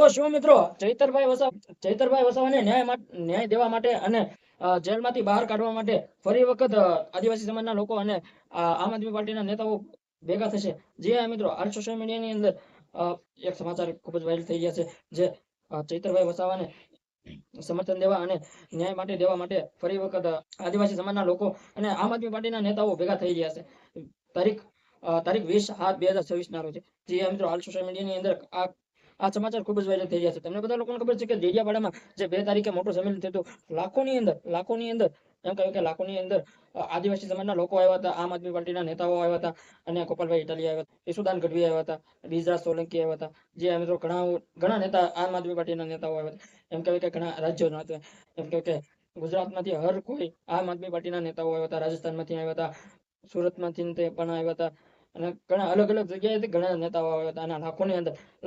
તો શું મિત્રો ચૈતરભાઈ વસાવાને ન્યાય દેવા માટે અને જેલમાંથી બહાર કાઢવા માટે ફરી વખત આદિવાસી સમાજના લોકો અને આમ આદમી પાર્ટીના નેતાઓ ભેગા થશે? જે મિત્રો હાલ સોશિયલ મીડિયાની અંદર એક સમાચાર ખૂબ જ વાયરલ થઈ ગયા છે, જે ચૈતરભાઈ વસાવાને સમર્થન દેવા અને ન્યાય માટે દેવા માટે ફરી વખત આદિવાસી સમાજના લોકો અને આમ આદમી પાર્ટીના નેતાઓ ભેગા થઈ રહ્યા છે. તારીખ તારીખ 20/7/2026 ના રોજ જે મિત્રો હાલ સોશિયલ મીડિયાની અંદર આ સમાચાર ખૂબ જ વાયરલ થઈ રહ્યા છે. તમને બધા લોકોને ખબર છે કે ડેડિયાપાડામાં જે 2 તારીખે મોટું સંમેલન થયું હતું, લાખોની અંદર એમ કહ્યું કે લાખોની અંદર આદિવાસી સમાજના લોકો આવ્યા હતા, આમ આદમી પાર્ટીના નેતાઓ આવ્યા હતા, અને ગોપાલભાઈ ઇટાલિયા આવ્યા હતા, યશુદાન ગઢવી આવ્યા હતા, બીજરાજ સોલંકી આવ્યા હતા. જે મિત્રો ઘણા નેતા આમ આદમી પાર્ટીના નેતાઓ આવ્યા હતા. એમ કહેવાય કે ઘણા રાજ્યોના હતા. એમ કહેવાય કે ગુજરાતમાંથી હર કોઈ આમ આદમી પાર્ટીના નેતાઓ આવ્યા હતા, રાજસ્થાનમાંથી આવ્યા હતા, સુરતમાંથી તે પણ આવ્યા હતા, અને ઘણા અલગ અલગ જગ્યાએથી ઘણા નેતાઓ આવ્યા હતા. અને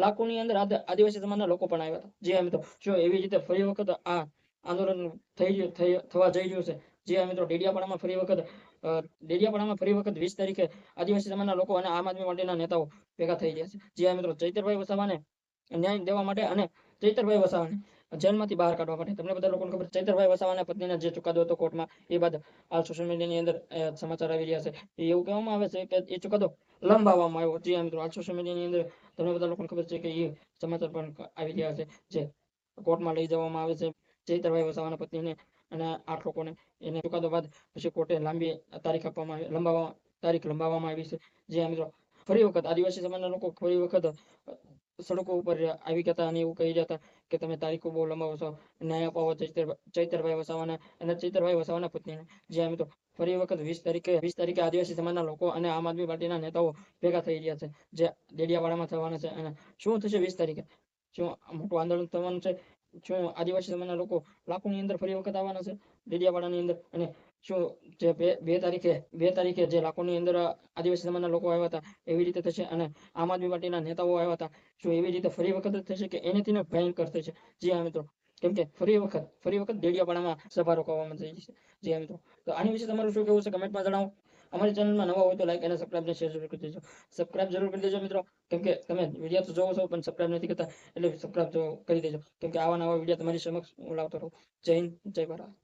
લાખોની અંદર આદિવાસી સમાજના લોકો પણ આવ્યા હતા. જે મિત્રો શું એવી રીતે ફરી વખત આ આંદોલન થવા જઈ રહ્યું છે? જે મિત્રો ડેડિયાપાડામાં ફરી વખત 20 તારીખે આદિવાસી સમાજના લોકો અને આમ આદમી પાર્ટીના નેતાઓ ભેગા થઈ ગયા છે. જે મિત્રો ચૈતરભાઈ વસાવાને ન્યાય દેવા માટે અને ચૈતરભાઈ વસાવાને જેલમાંથી બહાર કાઢવા માટે. તમને બધા લોકોને ખબર, ચૈતરભાઈ વસાવાના પત્નીને જે ચુકાદો હતો કોર્ટમાં, એ બાદ હાલ સોશિયલ મીડિયાની અંદર સમાચાર આવી રહ્યા છે. એવું કહેવામાં આવે છે કે એ ચુકાદો લંબાવવામાં આવ્યો. જે મિત્રો હાલ સોશિયલ મીડિયાની અંદર તમને બધા લોકોને ખબર છે કે એ સમાચાર પણ આવી રહ્યા છે, જે કોર્ટમાં લઈ જવામાં આવે છે ચૈતરભાઈ વસાવાના પત્નીને અને 8 લોકોને. એને ચુકાદો બાદ પછી કોર્ટે લાંબી તારીખ આપવામાં તારીખ લંબાવવામાં આવી છે. જે મિત્રો ફરી વખત આદિવાસી સમાજના લોકો ફરી વખત સડકો ઉપર આવી ગયા હતા અને એવું કહી રહ્યા હતા કે તમે તારીખો બહુ લંબાવો છો, ન્યાય અપાવો ચૈતરભાઈ વસાવાના અને ચૈતરભાઈ વસાવાના પત્નીને. જે મિત્રો ફરી વખત 20 તારીખે આદિવાસી સમાજના લોકો અને આમ આદમી પાર્ટીના નેતાઓ ભેગા થઈ રહ્યા છે, જે ડેડિયાપાડામાં થવાના છે. અને શું થશે 20 તારીખે? શું મોટું આંદોલન થવાનું છે? શું આદિવાસી સમાજના લોકો લાખોની અંદર ફરી વખત આવવાના છે ડેડિયાપાડાની અંદર? અને શું જે 2 તારીખે જે લાખોની અંદર આદિવાસી સમાજના લોકો આવ્યા હતા એવી રીતે થશે? અને આમ આદમી પાર્ટીના નેતાઓ આવ્યા હતા, શું એવી રીતે ફરી વખત થશે કે એનાથી ભયંકર થશે? જી હા મિત્રો, કેમ કે ફરી વખત ડેડિયાપાડામાં સભા રોકવામાં જઈ છે. જી હા મિત્રો, તો આની વિશે તમારું શું કહેવું છે કમેન્ટમાં જણાવો. અમારી ચેનલમાં નવા હોય તો લાઈક અને સબસ્ક્રાઇબ ને શેર જરૂર કરી દેજો. સબસ્ક્રાઇબ જરૂર કરી દેજો મિત્રો, કેમ કે તમે વિડીયો તો જોવો છો પણ સબસ્ક્રાઇબ નથી કરતા, એટલે સબસ્ક્રાઇબ કરી દેજો, કેમ કે આવા નવા વિડીયો તમારી સમક્ષ હું લાવતો રહું. જય હિન્દ, જય ભારત.